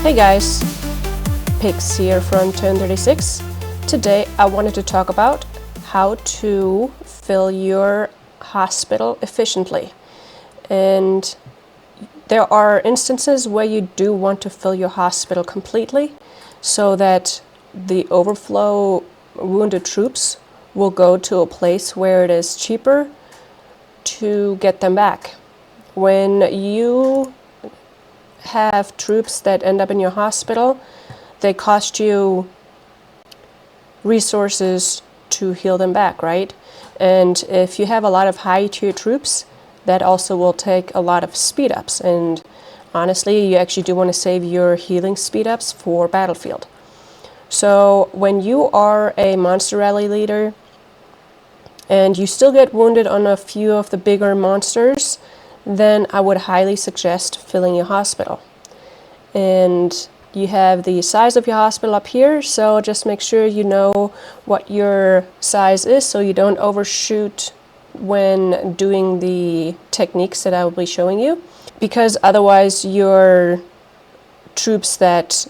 Hey guys, Pix here from Turn 36. Today I wanted to talk about how to fill your hospital efficiently. And there are instances where you do want to fill your hospital completely so that the overflow wounded troops will go to a place where it is cheaper to get them back. When you have troops that end up in your hospital, they cost you resources to heal them back, right? And if you have a lot of high tier troops, that also will take a lot of speed ups. And honestly, you actually do want to save your healing speed ups for battlefield. So when you are a monster rally leader and you still get wounded on a few of the bigger monsters, then I would highly suggest filling your hospital. And you have the size of your hospital up here, so just make sure you know what your size is so you don't overshoot when doing the techniques that I will be showing you, because otherwise your troops that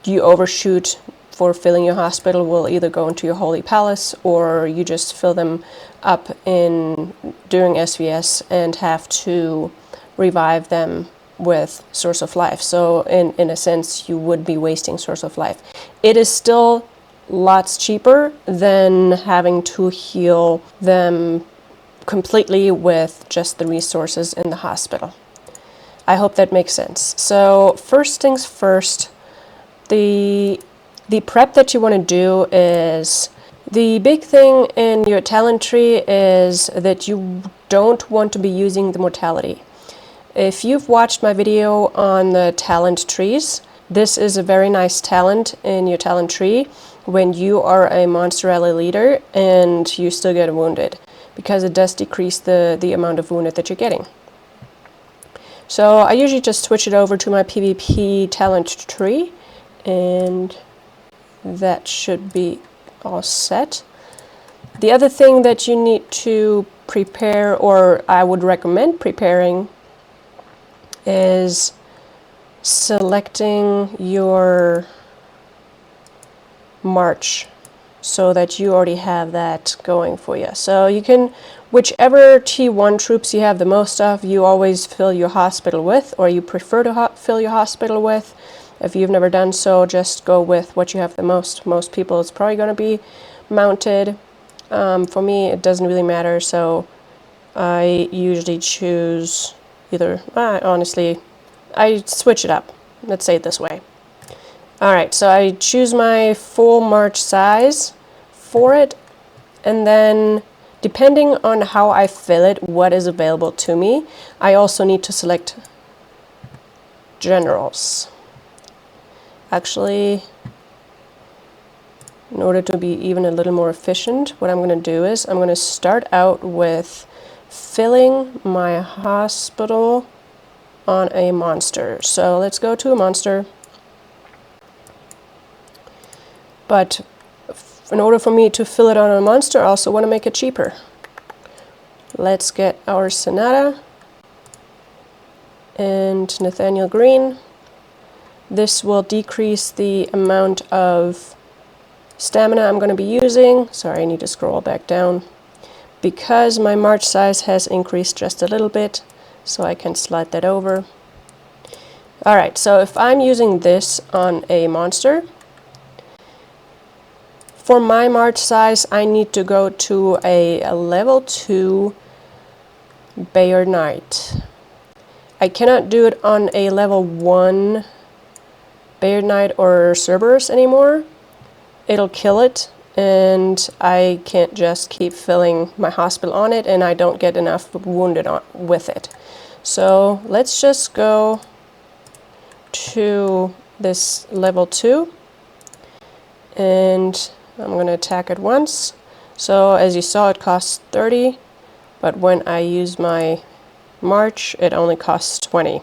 you overshoot for filling your hospital will either go into your holy palace or you just fill them up during SVS and have to revive them with source of life. So in a sense you would be wasting source of life. It is still lots cheaper than having to heal them completely with just the resources in the hospital. I hope that makes sense. So first things first, the prep that you want to do is, the big thing in your talent tree is that you don't want to be using the mortality. If you've watched my video on the talent trees, this is a very nice talent in your talent tree when you are a monster rally leader and you still get wounded, because it does decrease the amount of wounded that you're getting. So I usually just switch it over to my PvP talent tree, and that should be all set. The other thing that you need to prepare, or I would recommend preparing, is selecting your march so that you already have that going for you. So you can, whichever T1 troops you have the most of, you always fill your hospital with, or you prefer to fill your hospital with. If you've never done so, just go with what you have the most. Most people, it's probably going to be mounted. For me, it doesn't really matter, so I usually choose either, honestly, I switch it up. Let's say it this way. Alright, so I choose my full march size for it, and then depending on how I fill it, what is available to me, I also need to select generals. Actually, in order to be even a little more efficient, what I'm going to do is I'm going to start out with filling my hospital on a monster. So let's go to a monster. But in order for me to fill it on a monster, I also want to make it cheaper. Let's get our Sonata and Nathaniel Green. This will decrease the amount of stamina I'm going to be using. Sorry, I need to scroll back down, because my march size has increased just a little bit, so I can slide that over. Alright, so if I'm using this on a monster, for my march size I need to go to a level 2 Bayard Knight. I cannot do it on a level 1 Bayard Knight or Cerberus anymore. It'll kill it, and I can't just keep filling my hospital on it, and I don't get enough wounded with it. So let's just go to this level 2, and I'm going to attack it once. So as you saw, it costs 30, but when I use my march, it only costs 20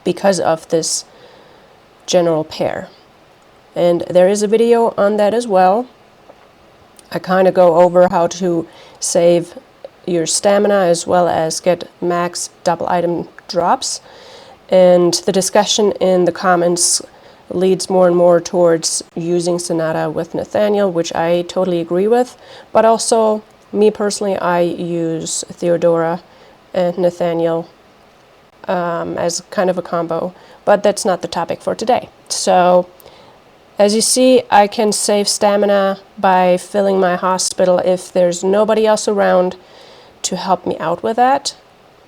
because of this general pair. And there is a video on that as well. I kind of go over how to save your stamina as well as get max double item drops. And the discussion in the comments leads more and more towards using Sonata with Nathaniel, which I totally agree with. But also, me personally, I use Theodora and Nathaniel as kind of a combo. But that's not the topic for today. So, as you see, I can save stamina by filling my hospital if there's nobody else around to help me out with that,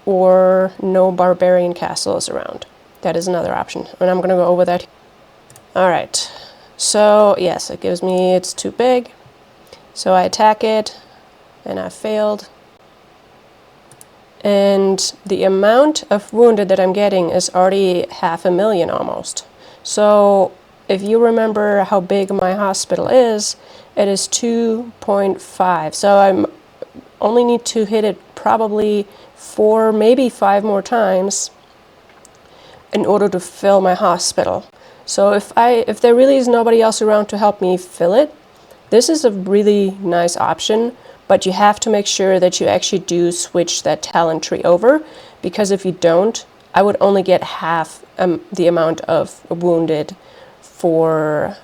or no barbarian castles around. That is another option, and I'm going to go over that. Alright, so yes, it gives me it's too big, so I attack it, and I failed. And the amount of wounded that I'm getting is already 500,000 almost. So if you remember how big my hospital is, it is 2.5. So I only need to hit it probably 4, maybe 5 more times in order to fill my hospital. So if there really is nobody else around to help me fill it, this is a really nice option, but you have to make sure that you actually do switch that talent tree over, because if you don't, I would only get half the amount of wounded for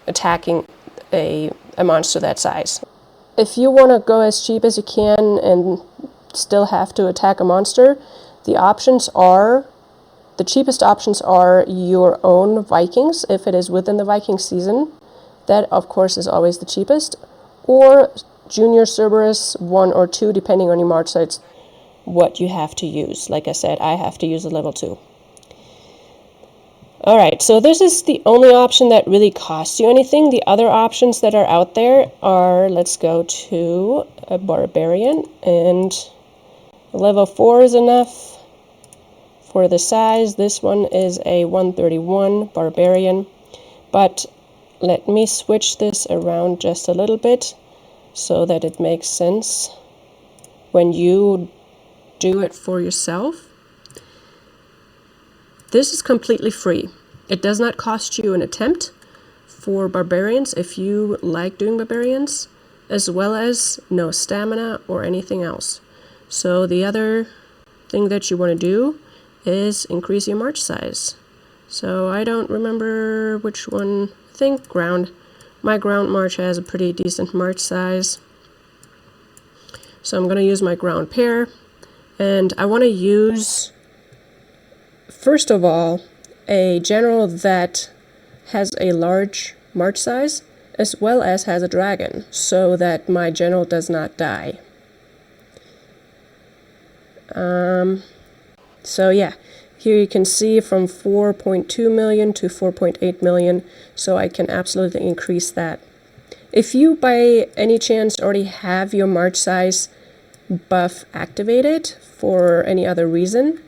attacking a monster that size. If you want to go as cheap as you can and still have to attack a monster, the cheapest options are your own Vikings, if it is within the Viking season. That, of course, is always the cheapest. Or Junior Cerberus 1 or 2, depending on your march sites, what you have to use. Like I said, I have to use a level 2. Alright, so this is the only option that really costs you anything. The other options that are out there are, let's go to a barbarian, and level 4 is enough for the size. This one is a 131 barbarian, but let me switch this around just a little bit so that it makes sense when you do it for yourself. This is completely free. It does not cost you an attempt for barbarians if you like doing barbarians, as well as no stamina or anything else. So the other thing that you want to do is increase your march size. So I don't remember which one. I think ground. My ground march has a pretty decent march size. So I'm going to use my ground pair, and I want to use, first of all, a general that has a large march size as well as has a dragon, so that my general does not die. So yeah, here you can see from 4.2 million to 4.8 million, so I can absolutely increase that. If you by any chance already have your march size buff activated for any other reason,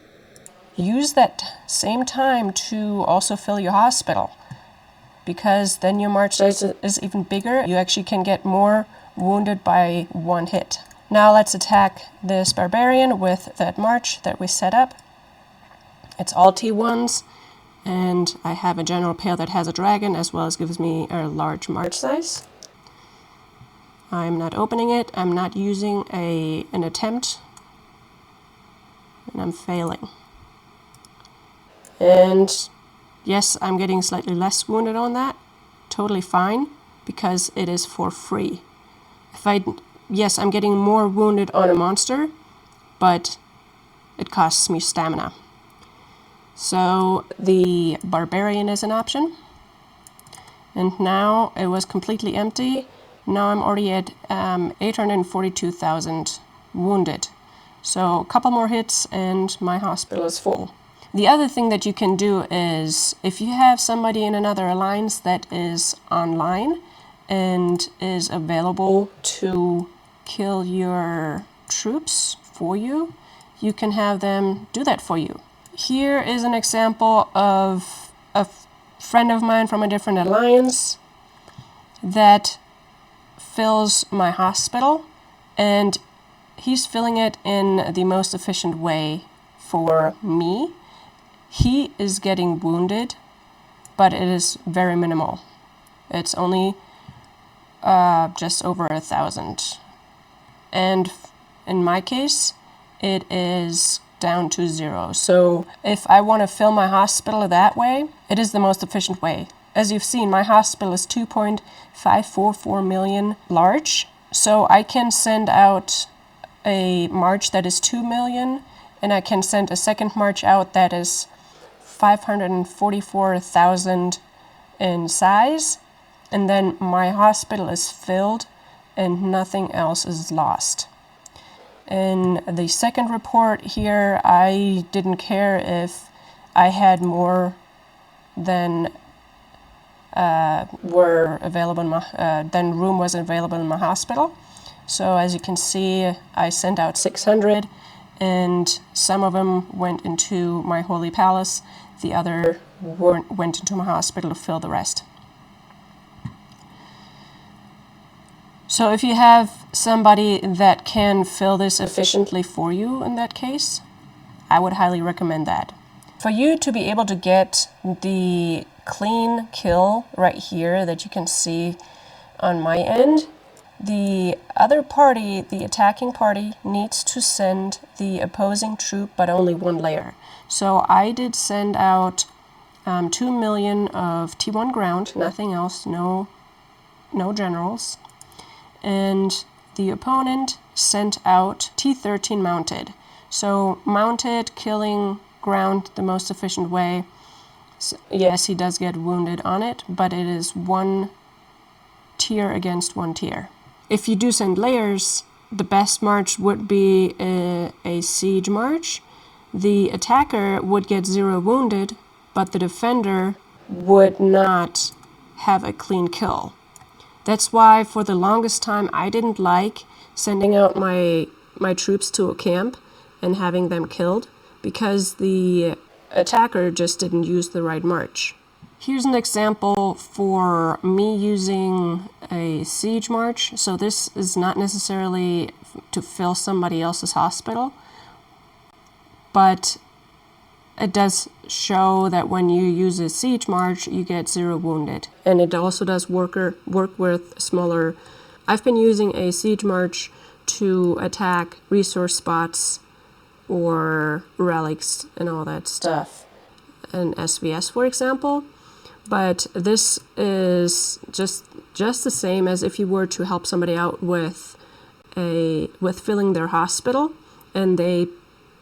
use that same time to also fill your hospital, because then your march size is even bigger. You actually can get more wounded by one hit. Now let's attack this barbarian with that march that we set up. It's all T1s, and I have a general pair that has a dragon as well as gives me a large march size. I'm not opening it, I'm not using an attempt, and I'm failing. And yes, I'm getting slightly less wounded on that. Totally fine, because it is for free. Yes, I'm getting more wounded on a monster, but it costs me stamina. So the barbarian is an option. And now it was completely empty. Now I'm already at 842,000 wounded. So a couple more hits and my hospital is full. The other thing that you can do is, if you have somebody in another alliance that is online and is available to kill your troops for you, you can have them do that for you. Here is an example of a friend of mine from a different alliance that fills my hospital, and he's filling it in the most efficient way for me. He is getting wounded, but it is very minimal. It's only just over 1,000. And in my case, it is down to 0. So if I want to fill my hospital that way, it is the most efficient way. As you've seen, my hospital is 2.544 million large, so I can send out a march that is 2 million, and I can send a second march out that is 544,000 in size, and then my hospital is filled and nothing else is lost. In the second report here, I didn't care if I had more than were available in my, then room was available in my hospital. So as you can see, I sent out 600, and some of them went into my holy palace. The other went into my hospital to fill the rest. So if you have somebody that can fill this efficiently for you in that case, I would highly recommend that. For you to be able to get the clean kill right here that you can see on my end, the other party, the attacking party, needs to send the opposing troop, but only one layer. So I did send out 2 million of T1 ground, nothing else, no generals. And the opponent sent out T13 mounted. So mounted, killing ground the most efficient way. So, yes, he does get wounded on it, but it is one tier against one tier. If you do send layers, the best march would be a siege march. The attacker would get 0 wounded, but the defender would not have a clean kill. That's why for the longest time I didn't like sending out my troops to a camp and having them killed, because the attacker just didn't use the right march. Here's an example for me using a siege march. So this is not necessarily to fill somebody else's hospital, but it does show that when you use a siege march, you get 0 wounded. And it also does work with smaller. I've been using a siege march to attack resource spots or relics and all that stuff, and SVS, for example. But this is just the same as if you were to help somebody out with filling their hospital, and they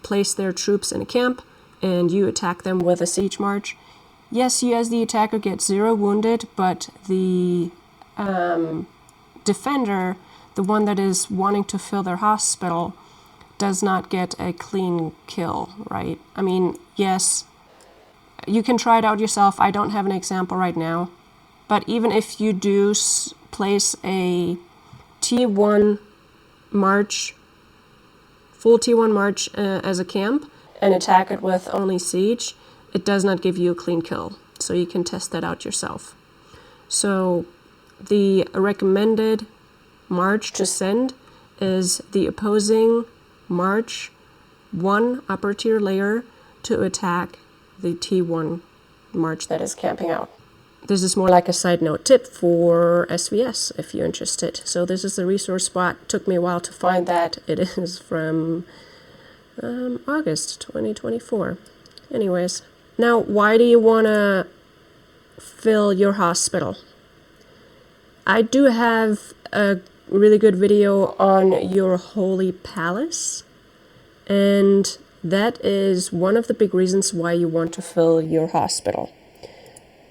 place their troops in a camp, and you attack them with a siege march. Yes, you as the attacker get 0 wounded, but the defender, the one that is wanting to fill their hospital, does not get a clean kill, right? I mean, yes, you can try it out yourself. I don't have an example right now, but even if you do place a T1 march, full T1 march as a camp, and attack it with only siege, it does not give you a clean kill. So you can test that out yourself. So the recommended march to send is the opposing march, 1 upper tier layer to attack the T1 march that is camping out. This is more like a side note tip for SVS if you're interested. So this is the resource spot. Took me a while to find that. It is from August 2024. Anyways, now why do you want to fill your hospital? I do have a really good video on your holy palace, and that is one of the big reasons why you want to fill your hospital.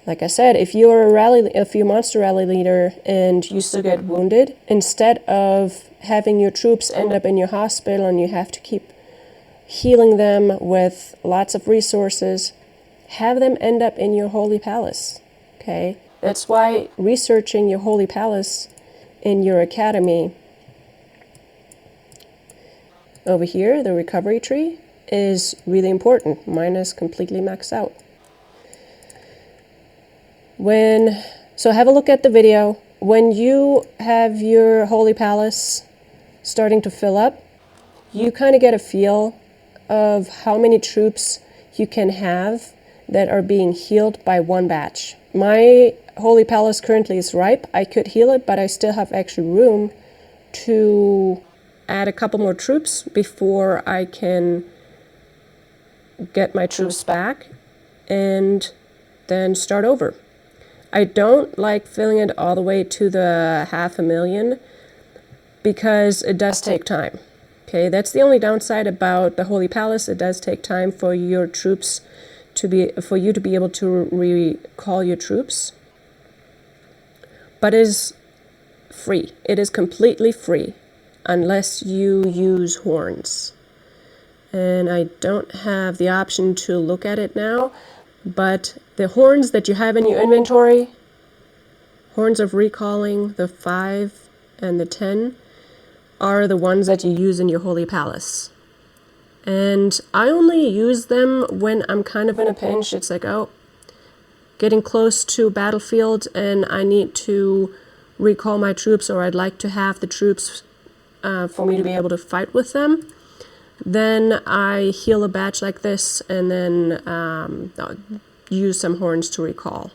Like I said, if you're a monster rally leader and you still get wounded, instead of having your troops end up in your hospital and you have to keep healing them with lots of resources, have them end up in your holy palace, okay? That's why researching your holy palace in your academy, over here, the recovery tree, is really important. Mine is completely maxed out. So have a look at the video. When you have your holy palace starting to fill up, you kind of get a feel of how many troops you can have that are being healed by one batch. My holy palace currently is ripe. I could heal it, but I still have extra room to add a couple more troops before I can get my troops back and then start over. I don't like filling it all the way to the 500,000 because it does take time. Okay, that's the only downside about the Holy Palace. It does take time for your troops for you to be able to recall your troops. But it is free. It is completely free unless you use horns. And I don't have the option to look at it now, but the horns that you have in your inventory, horns of recalling, the 5 and the 10, are the ones that you use in your Holy Palace. And I only use them when I'm kind of in a pinch. It's like, oh, getting close to battlefield and I need to recall my troops, or I'd like to have the troops for me to be able to fight with them. Then I heal a batch like this and then use some horns to recall.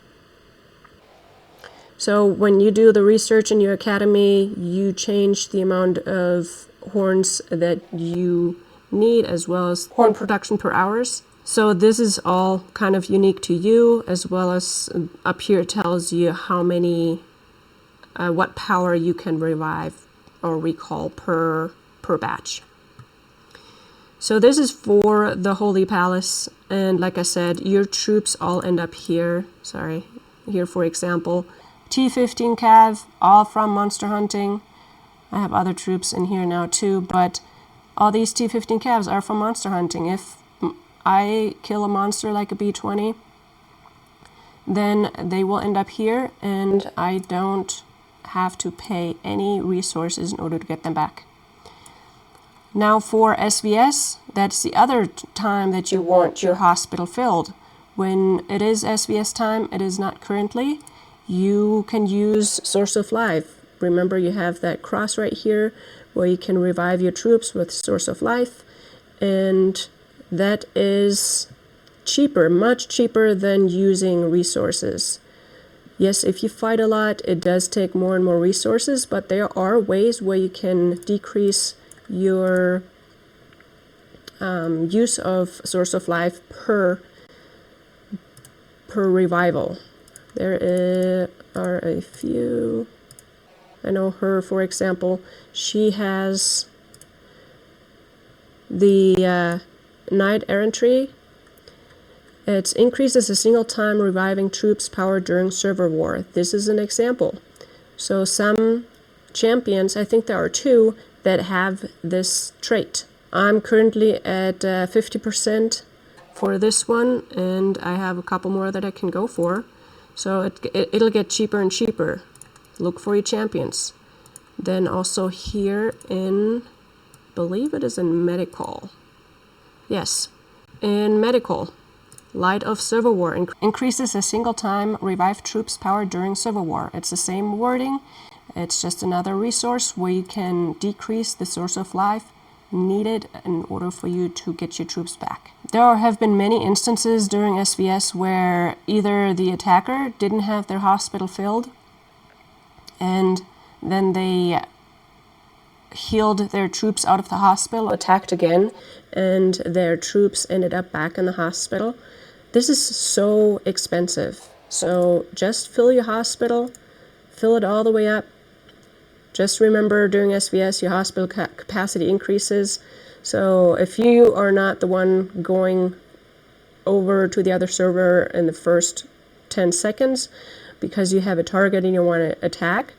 So when you do the research in your academy, you change the amount of horns that you need as well as horn production per hours. So this is all kind of unique to you, as well as up here it tells you how many, what power you can revive or recall per batch. So this is for the Holy Palace, and like I said, your troops all end up here. Sorry, here for example, T15 Cav, all from monster hunting. I have other troops in here now too, but all these T15 Cavs are from monster hunting. If I kill a monster like a B20, then they will end up here, and I don't have to pay any resources in order to get them back. Now for SVS, that's the other time that you want your hospital filled. When it is SVS time, it is not currently, you can use Source of Life. Remember, you have that cross right here where you can revive your troops with Source of Life, and that is cheaper, much cheaper than using resources. Yes, if you fight a lot, it does take more and more resources, but there are ways where you can decrease your use of Source of Life per revival. There are a few. I know her, for example, she has the Knight Errantry. It increases a single time reviving troops' power during server war. This is an example. So some champions, I think there are 2, that have this trait. I'm currently at 50% for this one, and I have a couple more that I can go for. So it'll get cheaper and cheaper. Look for your champions. Then also here in, I believe it is in medical. Yes, in medical. Light of Civil War increases a single time revive troops' power during Civil War. It's the same wording. It's just another resource where you can decrease the Source of Life needed in order for you to get your troops back. There have been many instances during SVS where either the attacker didn't have their hospital filled, and then they healed their troops out of the hospital, attacked again, and their troops ended up back in the hospital. This is so expensive. So just fill your hospital, fill it all the way up. Just remember, during SVS, your hospital capacity increases. So if you are not the one going over to the other server in the first 10 seconds because you have a target and you want to attack,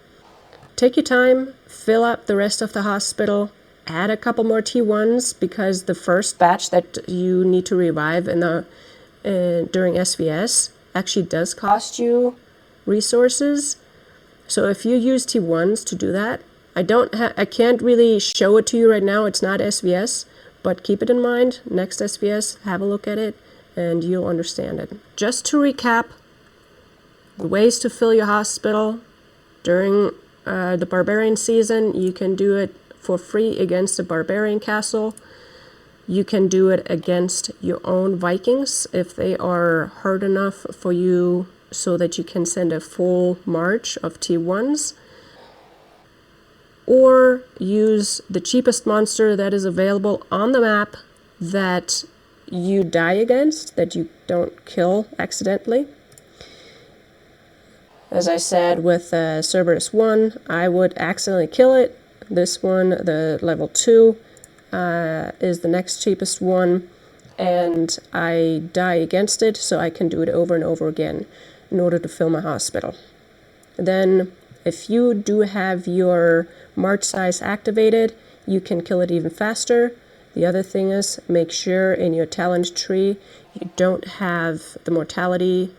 take your time, fill up the rest of the hospital, add a couple more T1s, because the first batch that you need to revive in the during SVS actually does cost you resources. So if you use T1s to do that, I can't really show it to you right now. It's not SVS, but keep it in mind. Next SVS, have a look at it, and you'll understand it. Just to recap, the ways to fill your hospital during the barbarian season: you can do it for free against a barbarian castle. You can do it against your own Vikings if they are hard enough for you so that you can send a full march of T1s. Or use the cheapest monster that is available on the map that you die against, that you don't kill accidentally. As I said, with Cerberus 1, I would accidentally kill it. This one, the level 2, is the next cheapest one, and I die against it, so I can do it over and over again in order to fill my hospital. Then, if you do have your March size activated, you can kill it even faster. The other thing is, make sure in your talent tree you don't have the mortality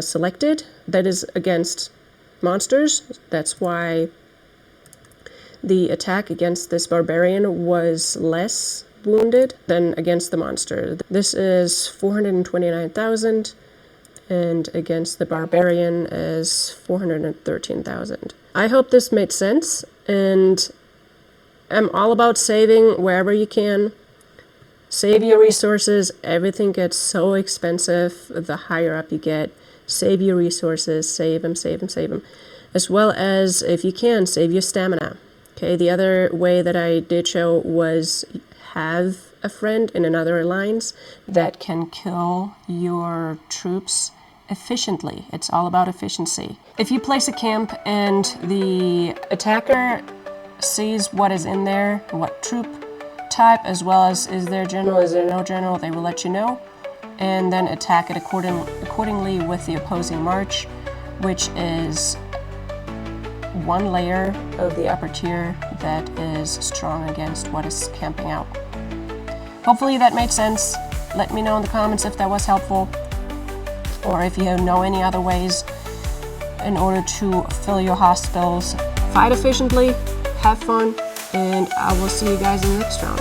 selected. That is against monsters. That's why the attack against this barbarian was less wounded than against the monster. This is 429,000, and against the barbarian is 413,000. I hope this made sense, and I'm all about saving wherever you can. Save your resources. Everything gets so expensive the higher up you get. Save your resources, save them, save them, save them. As well as, if you can, save your stamina. Okay, the other way that I did show was have a friend in another alliance that can kill your troops efficiently. It's all about efficiency. If you place a camp and the attacker sees what is in there, what troop type, as well as is there general, is there no general, they will let you know, and then attack it accordingly with the opposing march, which is one layer of the upper tier that is strong against what is camping out. Hopefully that made sense. Let me know in the comments if that was helpful, or if you know any other ways in order to fill your hospitals. Fight efficiently, have fun, and I will see you guys in the next round.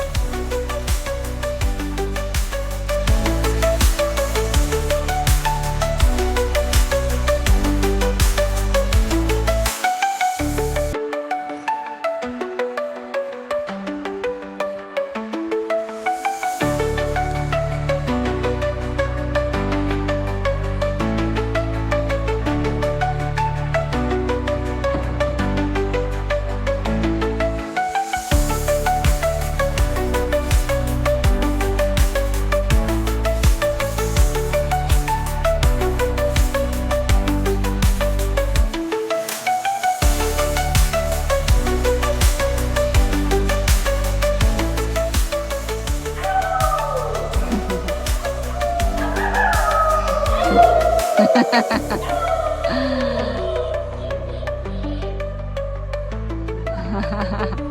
Ha ha ha.